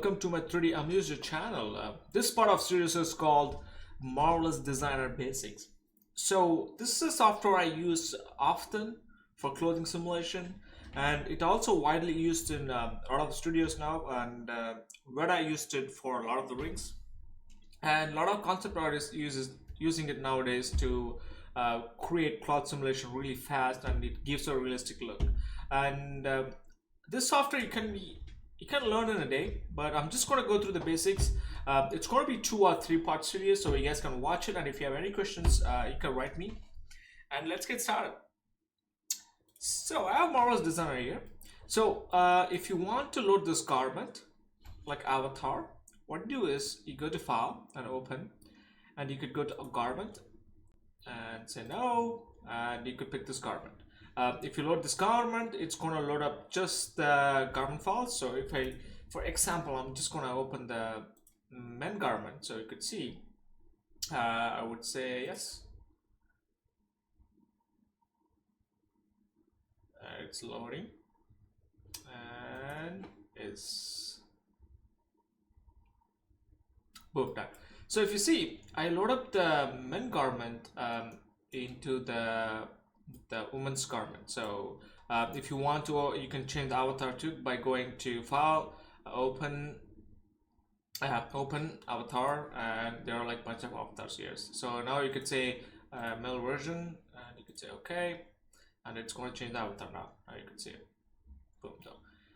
welcome to my 3D Amuser channel. This part of series is called Marvelous Designer Basics. So this is a software I use often for clothing simulation, and it also widely used in a lot of studios now, and where I used it for a lot of the rigs, and a lot of concept artists using it nowadays to create cloth simulation really fast, and it gives a realistic look. And this software you can learn in a day, but I'm just going to go through the basics. It's going to be 2 or 3 part series, so you guys can watch it, and if you have any questions, you can write me. And let's get started. So I have Marvelous Designer here. So if you want to load this garment like avatar, what you do is you go to file and open, and you could go to a garment and say no, and you could pick this garment. If you load this garment, it's going to load up just the garment files. So if I, for example, I'm just going to open the men garment, so you could see, I would say yes. It's loading, and it's boom, done. So if you see, I load up the men garment into the woman's garment. So if you want to, you can change the avatar too by going to file, open avatar, and there are like bunch of avatars here. So now you could say male version, and you could say okay, and it's going to change the avatar now. Now you can see it. Boom.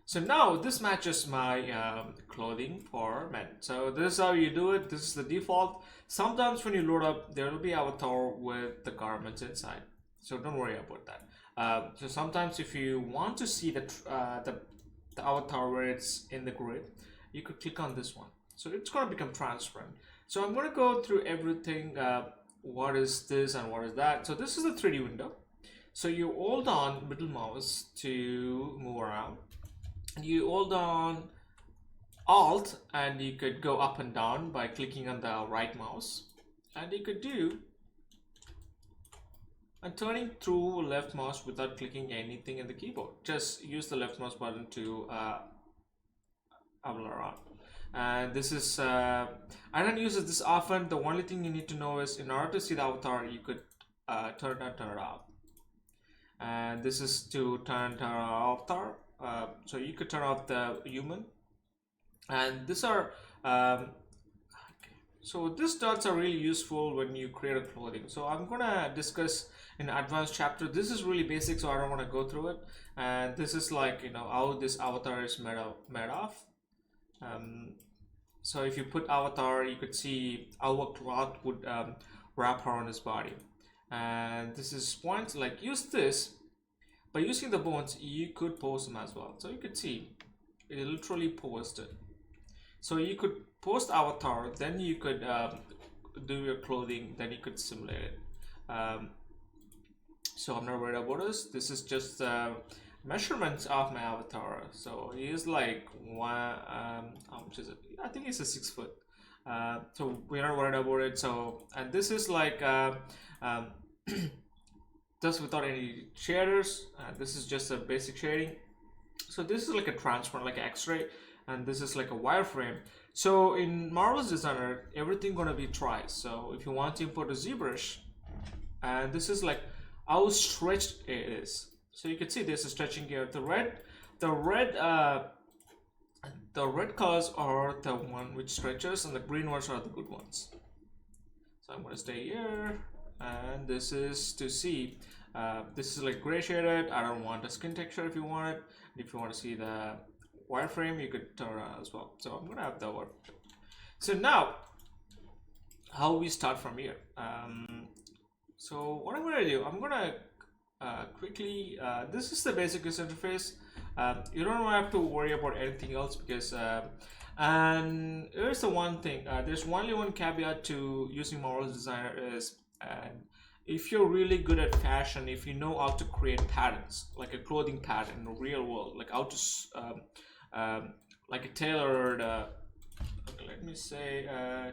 So now this matches my clothing for men. So this is how you do it. This is the default. Sometimes when you load up, there will be avatar with the garments inside. So don't worry about that. So sometimes if you want to see the avatar where it's in the grid, you could click on this one. So it's going to become transparent. So I'm going to go through everything. What is this and what is that? So this is the 3D window. So you hold on middle mouse to move around. You hold on Alt, and you could go up and down by clicking on the right mouse, and you could do and turning through left mouse without clicking anything in the keyboard. Just use the left mouse button to around. And this is I don't use it this often. The only thing you need to know is in order to see the avatar, you could turn it on, turn it off. And this is to turn off avatar. So you could turn off the human, and these are so these dots are really useful when you create a clothing. So I'm gonna discuss in advanced chapter. This is really basic, so I don't want to go through it. And this is like, you know, how this avatar is made of. So if you put avatar, you could see how a cloth would wrap around his body. And this is points, like use this. By using the bones, you could pose them as well. So you could see it literally posed it. So you could post avatar, then you could do your clothing, then you could simulate it. So I'm not worried about this. This is just measurements of my avatar. So he is like one, how much is it? I think it's a 6 foot. So we're not worried about it. So, and this is like just without any shaders. This is just a basic shading. So this is like a transparent, like X-ray, and this is like a wireframe. So in Marvelous Designer, everything gonna be tri. So if you want to import a ZBrush, and this is like how stretched it is. So you can see there's a stretching here. The red colors are the one which stretches, and the green ones are the good ones. So I'm gonna stay here. And this is to see, this is like gray shaded. I don't want a skin texture if you want it. If you want to see the wireframe, you could turn it on as well. So I'm gonna have the wireframe. So now, how we start from here. So what I'm gonna do, I'm gonna quickly, this is the basic user interface. You don't have to worry about anything else because and here's the one thing, there's only one caveat to using Marvelous Designer is, and if you're really good at fashion, if you know how to create patterns, like a clothing pattern in the real world, like how to like a tailored okay, let me say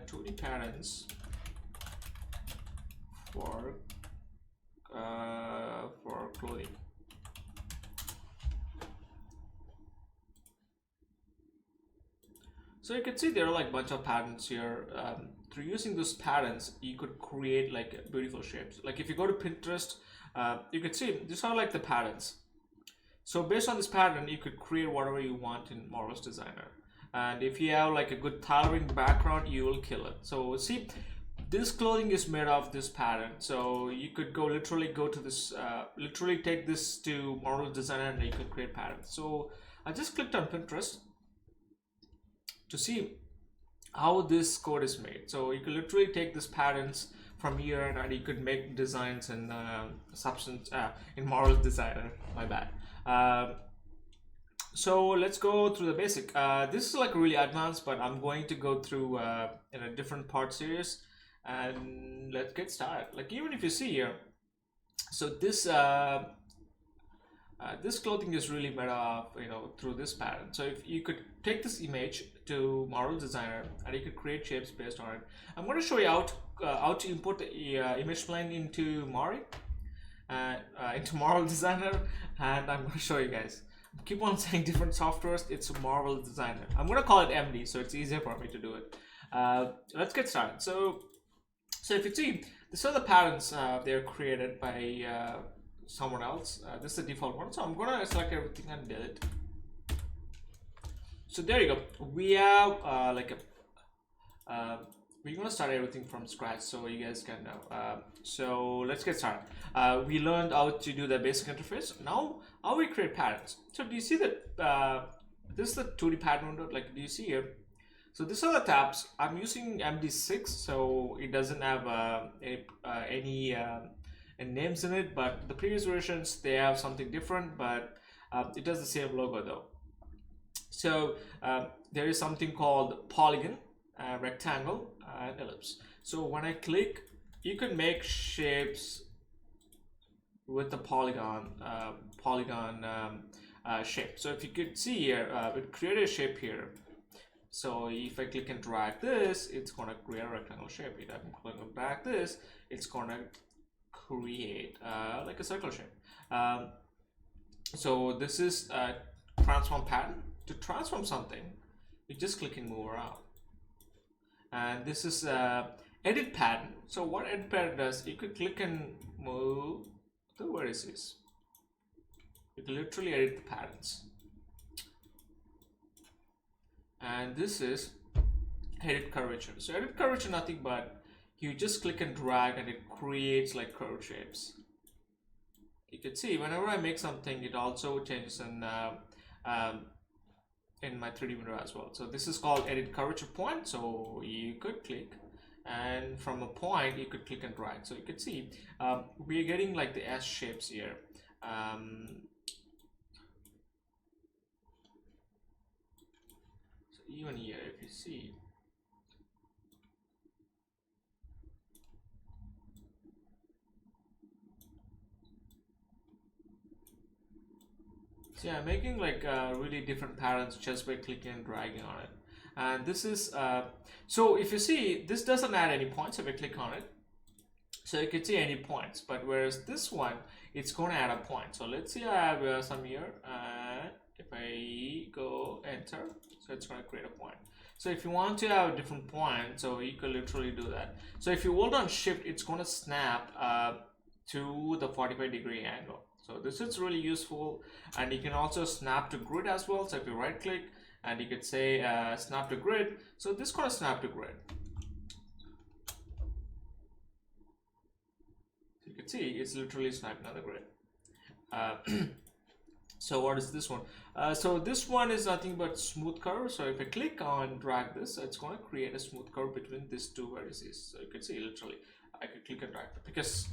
2D patterns for clothing. So you can see there are like a bunch of patterns here. Through using those patterns, you could create like beautiful shapes. Like if you go to Pinterest, you could see these are like the patterns. So based on this pattern, you could create whatever you want in Marvelous Designer. And if you have like a good tailoring background, you will kill it. So see, this clothing is made of this pattern. So you could literally go to this, literally take this to Marvelous Designer and you can create patterns. So I just clicked on Pinterest to see how this code is made. So you can literally take these patterns from here and you could make designs in Substance in Marvelous Designer. My bad. So let's go through the basic. This is like really advanced, but I'm going to go through in a different part series, and let's get started. Like even if you see here, so this clothing is really made of, through this pattern. So if you could take this image to Marvel Designer and you could create shapes based on it. I'm going to show you how to import the image plane into Mari, into Marvel Designer, and I'm going to show you guys. I keep on saying different softwares. It's Marvel Designer. I'm going to call it MD, so it's easier for me to do it. Let's get started. So if you see, these are the patterns they're created by someone else. This is the default one, so I'm gonna select everything and delete. So there you go. We have we're gonna start everything from scratch so you guys can know. So let's get started. We learned how to do the basic interface. Now how we create patterns. So do you see that this is the 2D pattern window? Like, do you see here? So these are the tabs. I'm using MD6, so it doesn't have any names in it, but the previous versions they have something different, but it does the same logo though. So there is something called polygon, rectangle, and ellipse. So when I click, you can make shapes with the polygon shape. So if you could see here, it created a shape here. So if I click and drag this, it's gonna create a rectangle shape. If I'm going to drag this, it's gonna create like a circle shape. So this is a transform pattern. To transform something, you just click and move around. And this is edit pattern. So what edit pattern does, you could click and move the vertices. You can literally edit the patterns. And this is edit curvature. So edit curvature, nothing but you just click and drag and it creates like curved shapes. You can see whenever I make something, it also changes in my 3D window as well. So this is called edit curvature point. So you could click, and from a point you could click and drag. So you can see we are getting like the S shapes here. So even here, if you see, so yeah, making like really different patterns just by clicking and dragging on it. And this is so if you see, this doesn't add any points if I click on it. So you can see any points, but whereas this one, it's going to add a point. So let's see, I have some here, and if I go enter, so it's going to create a point. So if you want to have a different point, so you can literally do that. So if you hold on shift, it's going to snap to the 45-degree angle. So this is really useful, and you can also snap to grid as well. So if you right click and you could say snap to grid, so this is going to snap to grid. You can see it's literally snapping on the grid. So what is this one? So this one is nothing but smooth curve. So if I click on drag this, it's going to create a smooth curve between these two vertices. So you can see literally I could click and drag because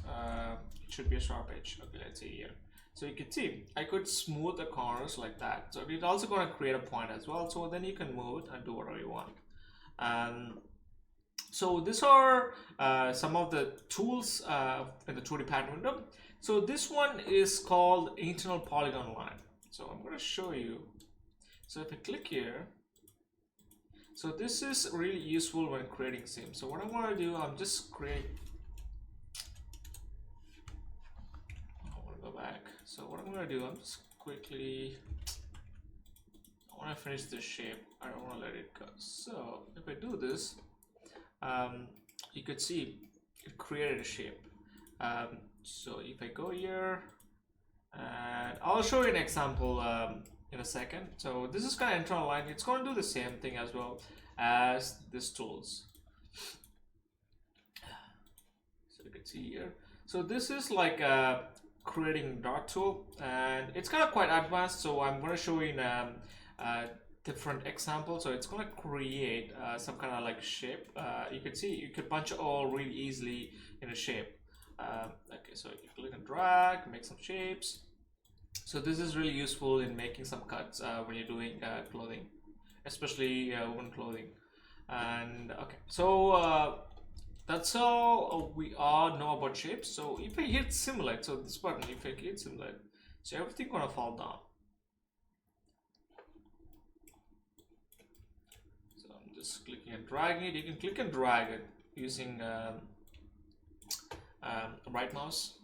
it should be a sharp edge. Okay, let's see here. So you can see I could smooth the corners like that. So it's also going to create a point as well. So then you can move it and do whatever you want. So these are some of the tools in the 2D pattern window. So this one is called internal polygon line. So I'm going to show you. So if I click here, so this is really useful when creating seams. So what I want to do, I'm just create. I want to go back. So what I'm going to do, I'm just quickly. I want to finish this shape. I don't want to let it go. So if I do this, you could see it created a shape. So if I go here, and I'll show you an example in a second. So this is kind of internal line. It's going to do the same thing as well as this tools. So you can see here. So this is like creating dot tool, and it's kind of quite advanced. So I'm going to show you in different examples. So it's going to create some kind of like shape. You can see you could punch all really easily in a shape. Okay, so you click and drag, make some shapes. So this is really useful in making some cuts when you're doing clothing, especially woven clothing. And okay, so that's all we all know about shapes. So if I hit simulate, so this button, if I hit simulate, so everything gonna fall down. So I'm just clicking and dragging it. You can click and drag it using right mouse.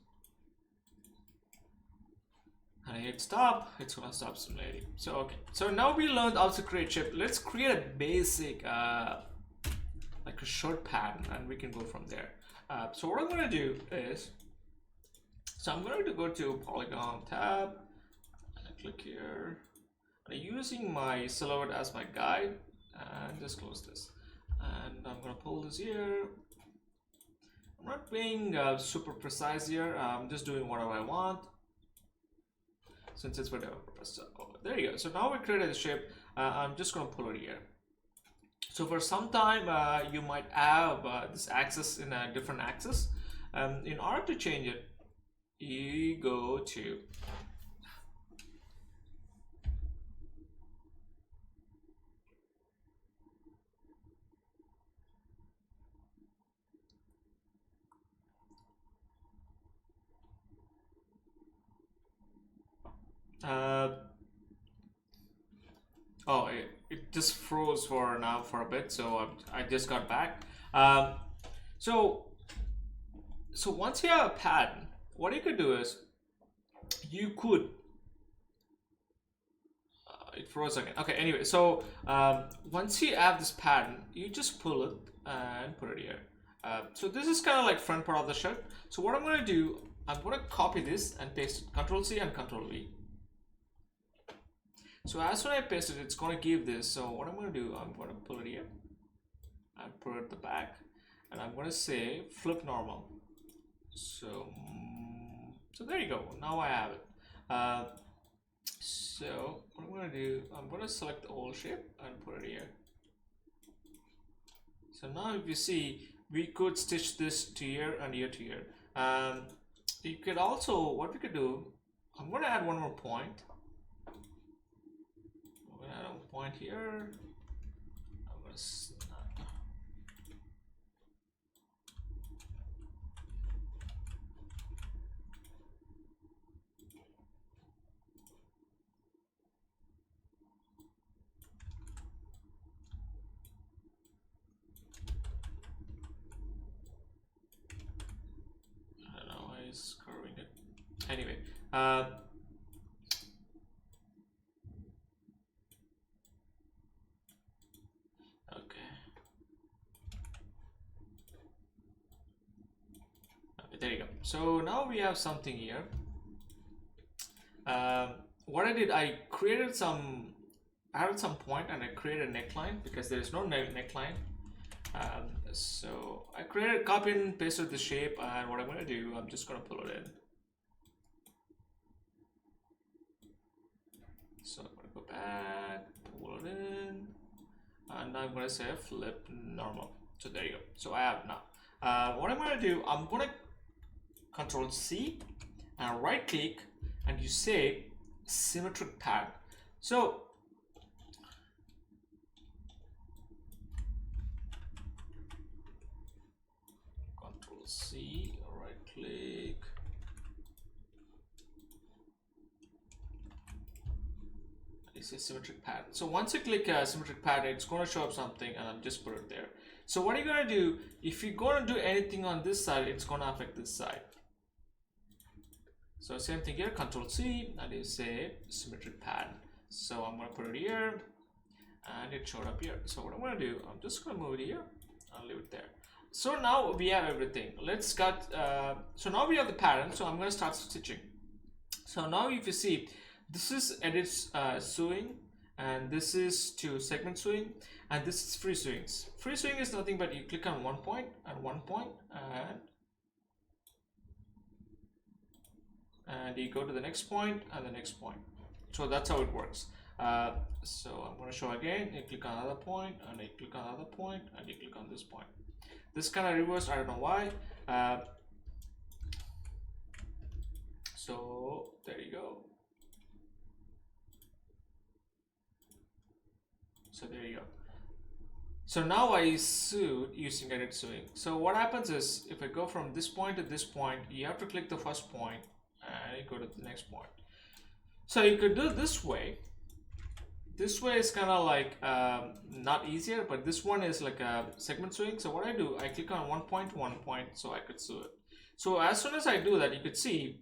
And I hit stop, it's gonna stop simulating. So okay, so now we learned how to create shape. Let's create a basic like a short pattern, and we can go from there. So what I'm gonna do is, so I'm going to go to polygon tab, and I click here. I'm using my silhouette as my guide, and just close this. And I'm gonna pull this here. I'm not being super precise here. I'm just doing whatever I want, since it's for the purpose. So there you go. So now we created the shape. I'm just gonna pull it here. So for some time you might have this axis in a different axis. In order to change it, you go to oh, it just froze for now for a bit, so I just got back. So once you have a pattern, what you could do is you could it froze again. Okay, anyway, so once you have this pattern, you just pull it and put it here. So this is kind of like front part of the shirt. So what I'm going to do, I'm going to copy this and paste it, Control C and Control V. So as soon as I paste it, it's going to give this. So what I'm going to do, I'm going to pull it here and put it at the back, and I'm going to say flip normal. So there you go. Now I have it. So what I'm going to do, I'm going to select the old shape and put it here. So now if you see, we could stitch this to here and here to here. You could also, what we could do, I'm going to add one more point. I'm going to add a point here. I'm going to snap. Is curving it anyway. Okay, there you go. So now we have something here. What I did, I created some, added some point, and I created a neckline because there is no neckline. So I created, copy and pasted the shape, and what I'm going to do, I'm just going to pull it in. So I'm going to go back, pull it in, and I'm going to say flip normal. So there you go. So I have now. What I'm going to do, I'm going to Control C and right click, and you say symmetric pattern. So C, right click, it says symmetric pattern. So once you click symmetric pattern, it's going to show up something, and I'll just put it there. So what are you going to do, if you're going to do anything on this side, it's going to affect this side. So same thing here, Control C, and you say symmetric pattern. So I'm gonna put it here, and it showed up here. So what I'm gonna do, I'm just gonna move it here. I'll leave it there. So now we have everything. Let's cut. So now we have the pattern. So I'm gonna start stitching. So now if you see, this is edit sewing, and this is to segment sewing, and this is free sewings. Free sewing is nothing but you click on one point and one point, and you go to the next point and the next point. So that's how it works. So I'm going to show again. You click on another point, and you click on another point, and you click on this point. This kind of reversed, I don't know why. So there you go. So there you go. So now I sewed using edit sewing. So what happens is, if I go from this point to this point, you have to click the first point and you go to the next point. So you could do it this way. This way is kind of like not easier, but this one is like a segment sewing. So what I do, I click on one point, so I could sew it. So as soon as I do that, you could see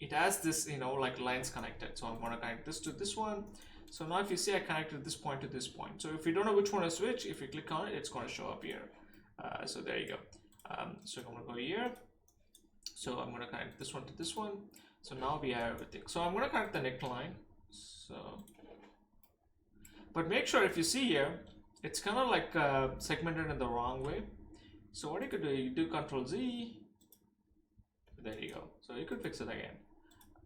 it has this, you know, like lines connected. So I'm going to connect this to this one. So now if you see, I connected this point to this point. So if you don't know which one to switch, if you click on it, it's going to show up here. So there you go. So I'm going to go here. So I'm going to connect this one to this one. So now we have everything. So I'm going to connect the neckline. So, but make sure if you see here, it's kind of like segmented in the wrong way. So what you could do, you do Control Z. There you go. So you could fix it again.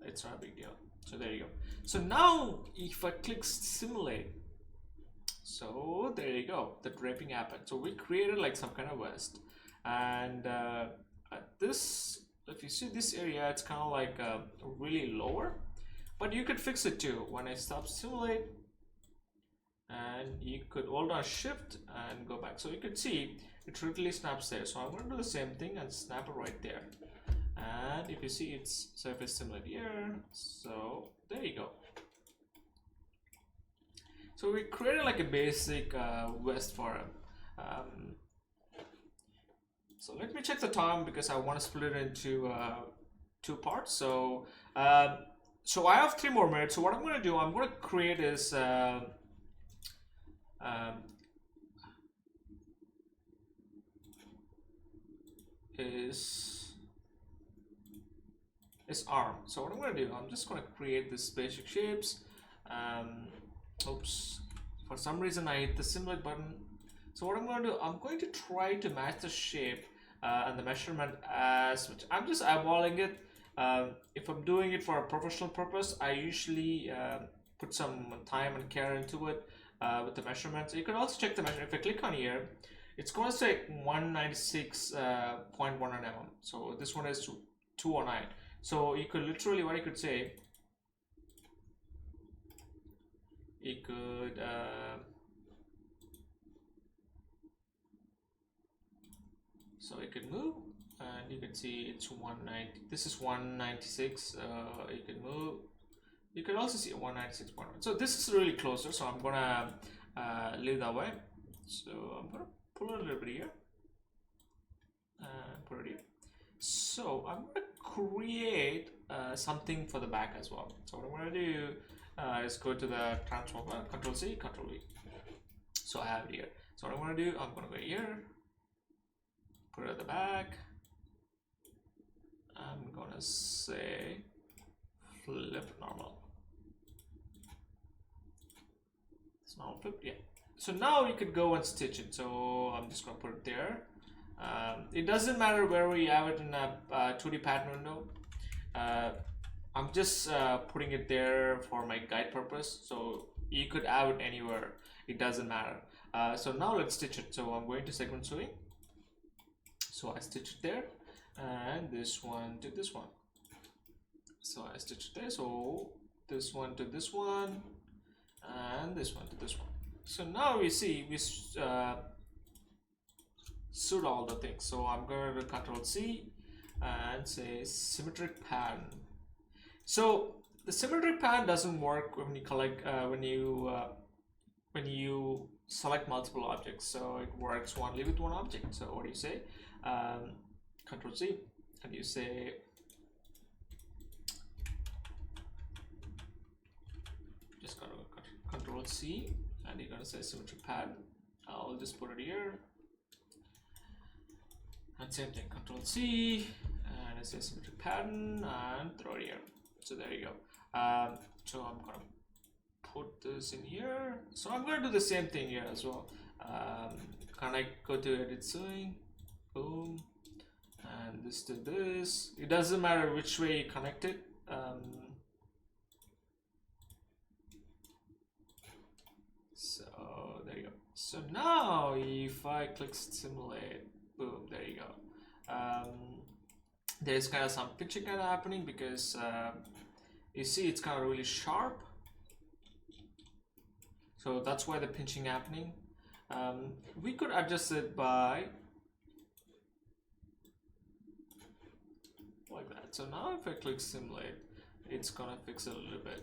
It's not a big deal. So there you go. So now if I click simulate, so there you go, the draping happened. So we created like some kind of vest, and this, if you see this area, it's kind of like really lower, but you could fix it too. When I stop simulate, and you could hold on shift and go back, so you could see it really snaps there. So I'm going to do the same thing and snap it right there. And if you see, it's surface similar here. So there you go. So we created like a basic vest for him. So let me check the time because I want to split it into two parts. So so I have 3 more minutes. So what I'm going to do, I'm going to create is arm. So what I'm going to do, I'm just going to create this basic shapes. Oops, for some reason I hit the simulate button. So what I'm going to do, I'm going to try to match the shape and the measurement as much. I'm just eyeballing it. If I'm doing it for a professional purpose, I usually put some time and care into it with the measurements. You can also check the measurement. If I click on here, it's going to say 196.1 mm. So this one is 209. So you could literally, what you could say, you could so you could move, and you can see it's 190. This is 196. You can move. You could also see 196.1. So this is really closer. So I'm gonna leave that way. So I'm gonna pull it a little bit here and put it here. So I'm gonna create something for the back as well. So what I'm gonna do is go to the transform, Control C, Control V. So I have it here. So what I'm gonna do, I'm gonna go here, put it at the back. I'm gonna say flip normal. It's normal flip, yeah. So now you could go and stitch it. So I'm just gonna put it there. It doesn't matter where we have it in a 2D pattern window. I'm just putting it there for my guide purpose. So you could have it anywhere. It doesn't matter. So now let's stitch it. So I'm going to segment sewing. So I stitch it there, and this one to this one. So I stitch it there. So this one to this one, and this one to this one. So now we see we suit all the things. So I'm going to Control C and say symmetric pattern. So the symmetric pattern doesn't work when you collect when you select multiple objects. So it works only with one object. So what do you say? Control C, and you say just gotta Control C, and you're gonna say symmetry pattern. I'll just put it here, and same thing, Control C, and it says symmetry pattern, and throw it here. So there you go. So I'm gonna put this in here. So I'm gonna do the same thing here as well. Can I go to edit sewing? Boom, and this to this. It doesn't matter which way you connect it. So there you go. So now if I click simulate, boom, there you go. There's kind of some pitching kind of happening because you see it's kind of really sharp. So that's why the pinching happening. We could adjust it by like that. So now if I click simulate, it's gonna fix it a little bit.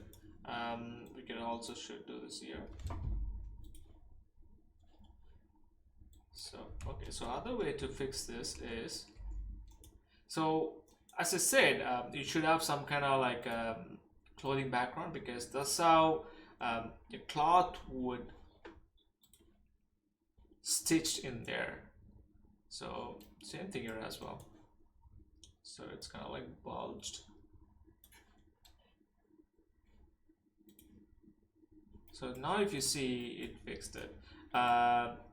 We can also should do this here. So okay, so other way to fix this is, so as I said, you should have some kind of like clothing background, because that's how the cloth would stitched in there. So same thing here as well. So it's kind of like bulged. So now if you see, it fixed it.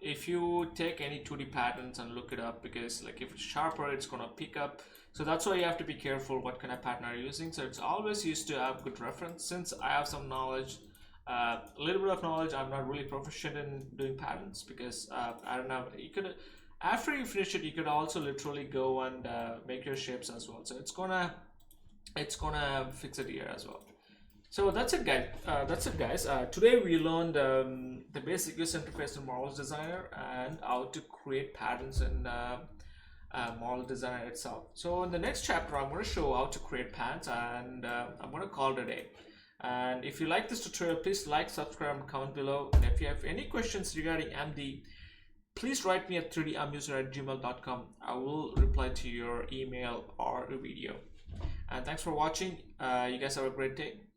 If you take any 2D patterns and look it up, because like if it's sharper, it's gonna pick up. So that's why you have to be careful what kind of pattern are you using. So it's always used to have good reference. Since I have some knowledge, a little bit of knowledge, I'm not really proficient in doing patterns, because I don't know, you could, after you finish it, you could also literally go and make your shapes as well. So it's gonna fix it here as well. So that's it, guys. Today we learned the basic user interface in Marvelous Designer and how to create patterns in Marvelous Designer itself. So in the next chapter, I'm going to show how to create pants, and I'm going to call it a day. And if you like this tutorial, please like, subscribe, and comment below. And if you have any questions regarding MD, please write me at 3damuser@gmail.com. I will reply to your email or a video. And thanks for watching. You guys have a great day.